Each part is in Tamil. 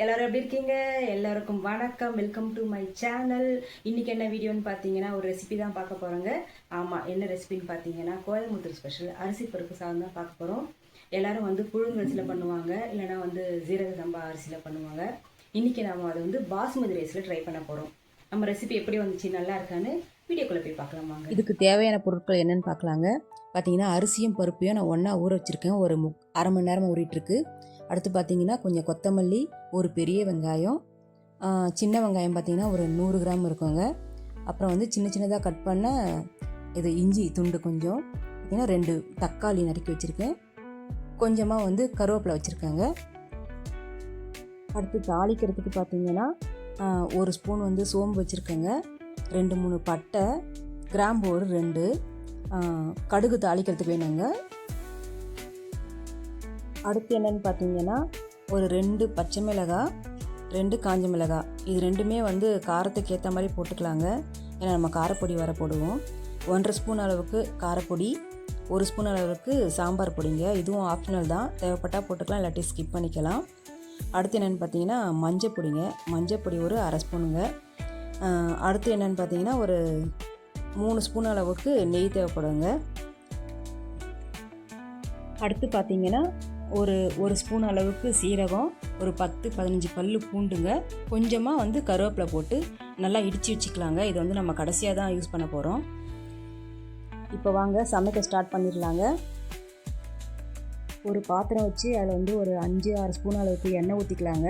எல்லாரும் எப்படி இருக்கீங்க? எல்லாருக்கும் வணக்கம். Welcome to my channel. இன்னைக்கு என்ன வீடியோன்னு பார்த்தீங்கன்னா ஒரு ரெசிபி தான் பார்க்க போகிறோங்க. ஆமாம், என்ன ரெசிபின்னு பார்த்தீங்கன்னா கோயம்புத்தூர் ஸ்பெஷல் அரிசி பருப்பு சாதம் தான் பார்க்க போகிறோம். எல்லாரும் வந்து புழுங்கு அரிசியில் பண்ணுவாங்க, இல்லைனா வந்து ஜீரக சம்பா அரிசியில் பண்ணுவாங்க. இன்றைக்கி நாம் அதை வந்து பாஸ்மதி ரைஸில் ட்ரை பண்ண போகிறோம். நம்ம ரெசிபி எப்படி வந்துச்சு, நல்லா இருக்கான்னு வீடியோக்குள்ளே போய் பார்க்கலாமாங்க. இதுக்கு தேவையான பொருட்கள் என்னென்னு பார்க்கலாங்க. பார்த்தீங்கன்னா அரிசியும் பருப்பையும் நான் ஒன்றா ஊற வச்சுருக்கேன். ஒரு அரை மணி நேரமாக ஊறிட்டுருக்கு. அடுத்து பார்த்தீங்கன்னா கொஞ்சம் கொத்தமல்லி, ஒரு பெரிய வெங்காயம், சின்ன வெங்காயம் பார்த்தீங்கன்னா ஒரு 100 கிராம் இருக்குங்க. அப்புறம் வந்து சின்ன சின்னதாக கட் பண்ண இது இஞ்சி துண்டு கொஞ்சம், பார்த்தீங்கன்னா 2 தக்காளி நறுக்கி வச்சுருக்கேன். கொஞ்சமாக வந்து கருவேப்பிலை வச்சுருக்கேங்க. அடுத்து தாளிக்கிறதுக்கு பார்த்தீங்கன்னா 1 ஸ்பூன் வந்து சோம்பு வச்சுருக்கேங்க. 2-3 பட்டை, கிராம்பு ஒரு 2, கடுகு தாளிக்கிறதுக்கு வேணுங்க. அடுத்து என்னென்னு பார்த்தீங்கன்னா ஒரு 2 பச்சை மிளகாய், 2 காஞ்ச மிளகாய். இது ரெண்டுமே வந்து காரத்துக்கு ஏற்ற மாதிரி போட்டுக்கலாங்க. ஏன்னா நம்ம காரப்பொடி வர போடுவோம். 1.5 ஸ்பூன் அளவுக்கு காரப்பொடி, 1 ஸ்பூன் அளவுக்கு சாம்பார் பொடிங்க. இதுவும் ஆப்ஷனல் தான், தேவைப்பட்டால் போட்டுக்கலாம், இல்லாட்டி ஸ்கிப் பண்ணிக்கலாம். அடுத்து என்னென்னு பார்த்தீங்கன்னா மஞ்சள் பொடிங்க. மஞ்சள் பொடி ஒரு அரை ஸ்பூனுங்க. அடுத்து என்னென்னு பார்த்தீங்கன்னா ஒரு 3 ஸ்பூன் அளவுக்கு நெய் தேவைப்படுங்க. அடுத்து பார்த்தீங்கன்னா ஒரு ஸ்பூன் அளவுக்கு சீரகம், ஒரு 10-15 பல்லு பூண்டுங்க. கொஞ்சமாக வந்து கருவேப்பிலை போட்டு நல்லா இடித்து வச்சுக்கலாங்க. இது வந்து நம்ம கடைசியாக தான் யூஸ் பண்ண போகிறோம். இப்போ வாங்க சமைக்க ஸ்டார்ட் பண்ணிடலாங்க. ஒரு பாத்திரம் வச்சு அதில் வந்து ஒரு 5-6 ஸ்பூன் அளவுக்கு எண்ணெய் ஊற்றிக்கலாங்க.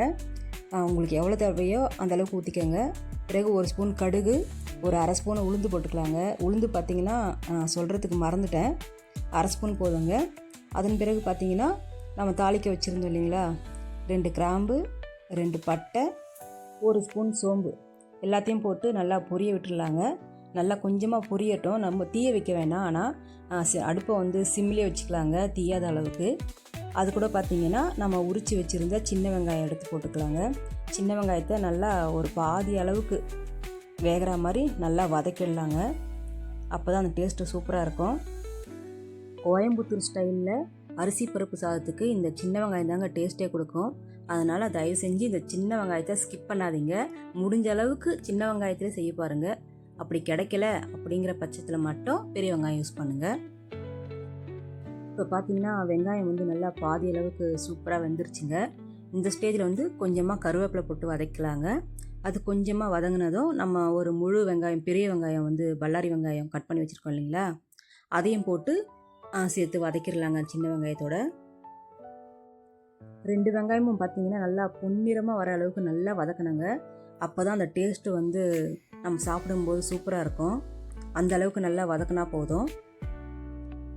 உங்களுக்கு எவ்வளோ தேவையோ அந்தளவுக்கு ஊற்றிக்கோங்க. பிறகு 1 ஸ்பூன் கடுகு, ஒரு அரை ஸ்பூன் உளுந்து போட்டுக்கலாங்க. உளுந்து பார்த்திங்கன்னா சொல்கிறதுக்கு மறந்துட்டேன், அரை ஸ்பூன் போதுங்க. அதன் பிறகு பார்த்திங்கன்னா நம்ம தாளிக்க வச்சுருந்தோம் இல்லைங்களா, 2 கிராம்பு, 2 பட்டை, 1 ஸ்பூன் சோம்பு எல்லாத்தையும் போட்டு நல்லா பொரிய விட்டுடலாங்க. நல்லா கொஞ்சமாக பொரியட்டும், நம்ம தீய வைக்க வேணாம். ஆனால் அடுப்பை வந்து சிம்மிலே வச்சுக்கலாங்க, தீயாத அளவுக்கு. அது கூட பார்த்திங்கன்னா நம்ம உரித்து வச்சுருந்த சின்ன வெங்காயம் எடுத்து போட்டுக்கலாங்க. சின்ன வெங்காயத்தை நல்லா ஒரு பாதி அளவுக்கு வேகிற மாதிரி நல்லா வதக்கிடலாங்க. அப்போ தான் அந்த டேஸ்ட்டு சூப்பராக இருக்கும். கோயம்புத்தூர் ஸ்டைலில் அரிசி பருப்பு சாதத்துக்கு இந்த சின்ன வெங்காயம் தாங்க டேஸ்ட்டே கொடுக்கும். அதனால் தயவு செஞ்சு இந்த சின்ன வெங்காயத்தை ஸ்கிப் பண்ணாதீங்க. முடிஞ்ச அளவுக்கு சின்ன வெங்காயத்திலே செய்ய பாருங்கள். அப்படி கிடைக்கல அப்படிங்கிற பட்சத்தில் மட்டும் பெரிய வெங்காயம் யூஸ் பண்ணுங்கள். இப்போ பார்த்தீங்கன்னா வெங்காயம் வந்து நல்லா பாதி அளவுக்கு சூப்பராக வெந்துருச்சுங்க. இந்த ஸ்டேஜில் வந்து கொஞ்சமாக கருவேப்பிலை போட்டு வதக்கலாங்க. அது கொஞ்சமாக வதங்கினதும் நம்ம ஒரு முழு வெங்காயம், பெரிய வெங்காயம் வந்து பல்லாரி வெங்காயம் கட் பண்ணி வச்சுருக்கோம் இல்லைங்களா, அதையும் போட்டு சேர்த்து வதக்கிடலாங்க. சின்ன வெங்காயத்தோட 2 வெங்காயமும் பார்த்திங்கன்னா நல்லா பொன்னிறமாக வர அளவுக்கு நல்லா வதக்கணுங்க. அப்போ தான் அந்த டேஸ்ட்டு வந்து நம்ம சாப்பிடும்போது சூப்பராக இருக்கும். அந்த அளவுக்கு நல்லா வதக்கினா போதும்.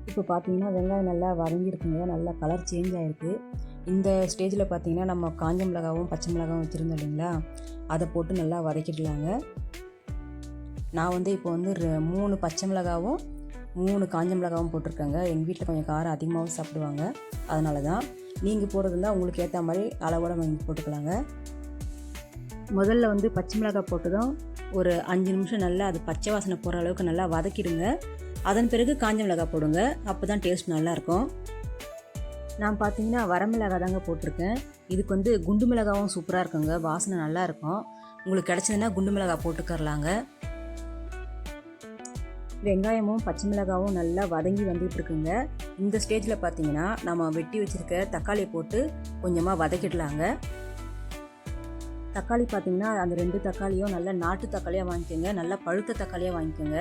இப்போ பார்த்திங்கன்னா வெங்காயம் நல்லா வதங்கியிருக்குங்க, நல்லா கலர் சேஞ்ச் ஆகிருக்கு. இந்த ஸ்டேஜில் பார்த்திங்கன்னா நம்ம காஞ்ச மிளகாவும் பச்சை மிளகாவும் வச்சுருந்தோம் இல்லைங்களா, அதை போட்டு நல்லா வதக்கிடலாங்க. நான் வந்து இப்போ வந்து 3 பச்சை மிளகாவும் 3 காஞ்ச மிளகாவும் போட்டிருக்கேங்க. எங்கள் வீட்டில் கொஞ்சம் காரம் அதிகமாகவும் சாப்பிடுவாங்க, அதனால தான். நீங்கள் போடுறதுனா உங்களுக்கு ஏற்ற மாதிரி அளவோட வாங்கி போட்டுக்கலாங்க. முதல்ல வந்து பச்சை மிளகாய் போட்டதும் ஒரு 5 நிமிஷம் நல்லா அது பச்சை வாசனை போகிற அளவுக்கு நல்லா வதக்கிடுங்க. அதன் பிறகு காஞ்ச மிளகாய் போடுங்க, அப்போ தான் டேஸ்ட் நல்லாயிருக்கும். நான் பார்த்தீங்கன்னா வரமிளகாய் தாங்க போட்டிருக்கேன். இதுக்கு வந்து குண்டு மிளகாவும் சூப்பராக இருக்குங்க, வாசனை நல்லாயிருக்கும். உங்களுக்கு கிடச்சதுன்னா குண்டு மிளகாய் போட்டுக்கரலாங்க. வெங்காயமும் பச்சை மிளகாவும் நல்லா வதங்கி வந்துட்டுருக்குங்க. இந்த ஸ்டேஜில் பார்த்தீங்கன்னா நம்ம வெட்டி வச்சுருக்க தக்காளியை போட்டு கொஞ்சமாக வதக்கிடலாங்க. தக்காளி பார்த்திங்கன்னா அந்த 2 தக்காளியும் நல்லா நாட்டு தக்காளியாக வாங்கிக்கோங்க, நல்லா பழுத்த தக்காளியாக வாங்கிக்கோங்க.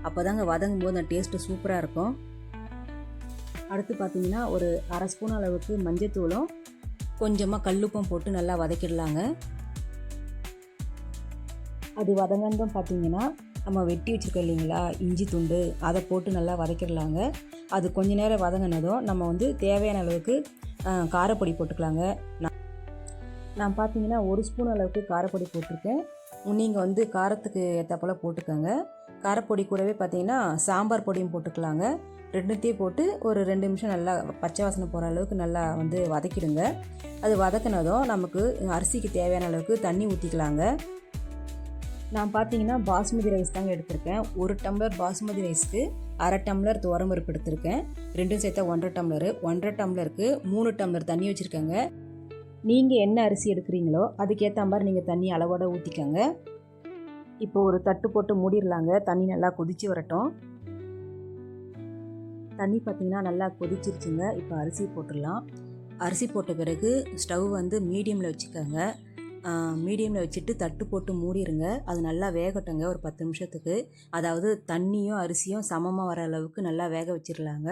அப்போ தாங்க வதங்கும் போது அந்த டேஸ்ட்டு சூப்பராக இருக்கும். அடுத்து பார்த்திங்கன்னா ஒரு அரை ஸ்பூன் அளவுக்கு மஞ்சத்தூளும் கொஞ்சமாக கல்லுப்பும் போட்டு நல்லா வதக்கிடலாங்க. அது வதங்கன்னு பார்த்திங்கன்னா நம்ம வெட்டி வச்சுருக்கோம் இல்லைங்களா இஞ்சி துண்டு, அதை போட்டு நல்லா வதக்கிடலாங்க. அது கொஞ்ச நேரம் வதங்கினதும் நம்ம வந்து தேவையான அளவுக்கு காரப்பொடி போட்டுக்கலாங்க. நான் பார்த்தீங்கன்னா 1 ஸ்பூன் அளவுக்கு காரப்பொடி போட்டிருக்கேன். நீங்கள் வந்து காரத்துக்கு ஏற்றப்போல் போட்டுக்கோங்க. காரப்பொடி கூடவே பார்த்தீங்கன்னா சாம்பார் பொடியும் போட்டுக்கலாங்க. 2த்தையும் போட்டு ஒரு 2 நிமிஷம் நல்லா பச்சை வாசனை போகிற அளவுக்கு நல்லா வந்து வதக்கிடுங்க. அது வதக்கினதும் நமக்கு அரிசிக்கு தேவையான அளவுக்கு தண்ணி ஊற்றிக்கலாங்க. நான் பார்த்தீங்கன்னா பாஸ்மதி ரைஸ் தாங்க எடுத்திருக்கேன். 1 டம்ளர் பாஸ்மதி ரைஸ்க்கு அரை டம்ளர் துவரம்பருப்பு எடுத்திருக்கேன். 2ம் சேர்த்தா 1.5 டம்ளரு. 1.5 டம்ளருக்கு 3 டம்ளர் தண்ணி வச்சுருக்கேங்க. நீங்கள் என்ன அரிசி எடுக்கிறீங்களோ அதுக்கேற்ற மாதிரி நீங்கள் தண்ணி அளவோடு ஊற்றிக்கோங்க. இப்போ ஒரு தட்டு போட்டு மூடிடலாங்க. தண்ணி நல்லா கொதித்து வரட்டும். தண்ணி பார்த்திங்கன்னா நல்லா கொதிச்சிருச்சுங்க. இப்போ அரிசி போட்டுடலாம். அரிசி போட்ட பிறகு ஸ்டவ் வந்து மீடியமில் வச்சுக்கோங்க. மீடியமில் வச்சுட்டு தட்டு போட்டு மூடிடுங்க. அது நல்லா வேகட்டுங்க ஒரு 10 நிமிஷத்துக்கு. அதாவது தண்ணியும் அரிசியும் சமமாக வர அளவுக்கு நல்லா வேக வச்சிடலாங்க.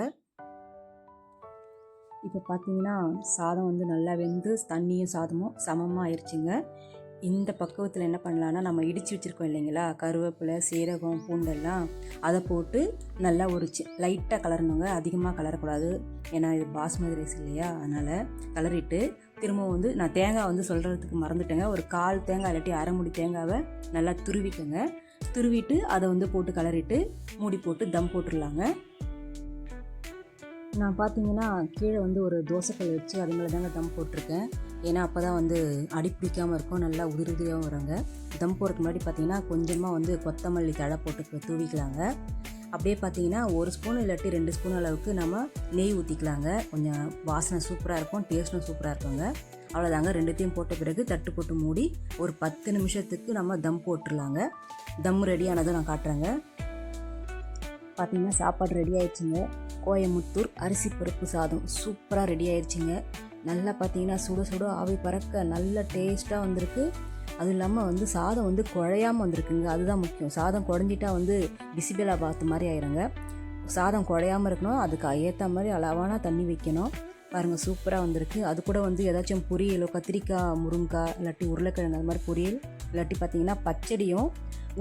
இப்போ பார்த்திங்கன்னா சாதம் வந்து நல்லா வெந்து தண்ணியும் சாதமும் சமமாக ஆயிடுச்சுங்க. இந்த பக்குவத்தில் என்ன பண்ணலான்னா, நம்ம இடித்து வச்சுருக்கோம் இல்லைங்களா, கருவேப்பிலை, சீரகம், பூண்டெல்லாம் அதை போட்டு நல்லா ஒரு லைட்டாக கலரணுங்க. அதிகமாக கலரக்கூடாது, ஏன்னா இது பாஸ்மதி ரைஸ் இல்லையா, அதனால் கலரிட்டு திரும்பவும் வந்து நான் தேங்காய் வந்து சொல்கிறதுக்கு மறந்துட்டேங்க. ஒரு 1/4 தேங்காய் இல்லாட்டி அரை மூடி தேங்காவை நல்லா துருவிக்கோங்க. துருவிட்டு அதை வந்து போட்டு கலரிட்டு மூடி போட்டு தம் போட்டுடலாங்க. நான் பார்த்தீங்கன்னா கீழே வந்து ஒரு தோசைக்கல் வச்சு அது மேலே தாங்க தம் போட்டிருக்கேன். ஏன்னா அப்போ தான் வந்து அடி பிடிக்காமல் இருக்கும், நல்லா உதிரியாகவும் வருங்க. தம் போடுறதுக்கு முன்னாடி பார்த்தீங்கன்னா கொஞ்சமாக வந்து கொத்தமல்லி தழை போட்டு தூவிக்கலாங்க. அப்படியே பார்த்தீங்கன்னா 1 ஸ்பூன் இல்லாட்டி 2 ஸ்பூன் அளவுக்கு நம்ம நெய் ஊற்றிக்கலாங்க. கொஞ்சம் வாசனை சூப்பராக இருக்கும், டேஸ்ட்டும் சூப்பராக இருக்குங்க. அவ்வளோதாங்க. 2த்தையும் போட்ட பிறகு தட்டு போட்டு மூடி ஒரு 10 நிமிஷத்துக்கு நம்ம தம் போட்டுடலாங்க. தம் ரெடியானதை நான் காட்டுறேங்க. பார்த்தீங்கன்னா சாப்பாடு ரெடி ஆயிடுச்சுங்க. கோயமுத்தூர் அரிசி பருப்பு சாதம் சூப்பராக ரெடி ஆயிடுச்சுங்க. நல்லா பார்த்தீங்கன்னா சுட சுட ஆவி பறக்க நல்ல டேஸ்ட்டாக வந்திருக்கு. அதுவும் இல்லாமல் வந்து சாதம் வந்து குழையாமல் வந்திருக்குங்க. அதுதான் முக்கியம். சாதம் குழஞ்சிட்டா வந்து பிசிபெலா பாத்து மாதிரி ஆயிருங்க. சாதம் குழையாமல் இருக்கணும், அதுக்கு ஏற்ற மாதிரி அளவான தண்ணி வைக்கணும். பாருங்கள் சூப்பராக வந்திருக்கு. அது கூட வந்து ஏதாச்சும் பொரியலோ, கத்திரிக்காய், முருங்கைக்காய் இல்லாட்டி உருளைக்கிழங்கு அது மாதிரி பொரியல், இல்லாட்டி பார்த்தீங்கன்னா பச்சடியும்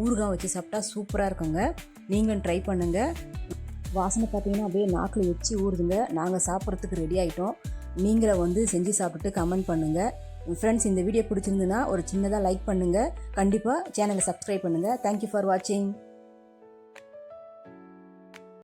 ஊறுகாய் வச்சு சாப்பிட்டா சூப்பராக இருக்குங்க. நீங்களும் ட்ரை பண்ணுங்கள். வாசனை பார்த்தீங்கன்னா அப்படியே நாக்கில் வச்சு ஊறுதுங்க. நாங்கள் சாப்பிட்றதுக்கு ரெடி ஆகிட்டோம். நீங்களே வந்து செஞ்சு சாப்பிட்டு கமெண்ட் பண்ணுங்கள். ஃப்ரெண்ட்ஸ், இந்த வீடியோ பிடிச்சிருந்துன்னா ஒரு சின்னதாக லைக் பண்ணுங்கள். கண்டிப்பாக சேனலை சப்ஸ்கிரைப் பண்ணுங்கள். தேங்க்யூ ஃபார் வாட்சிங்.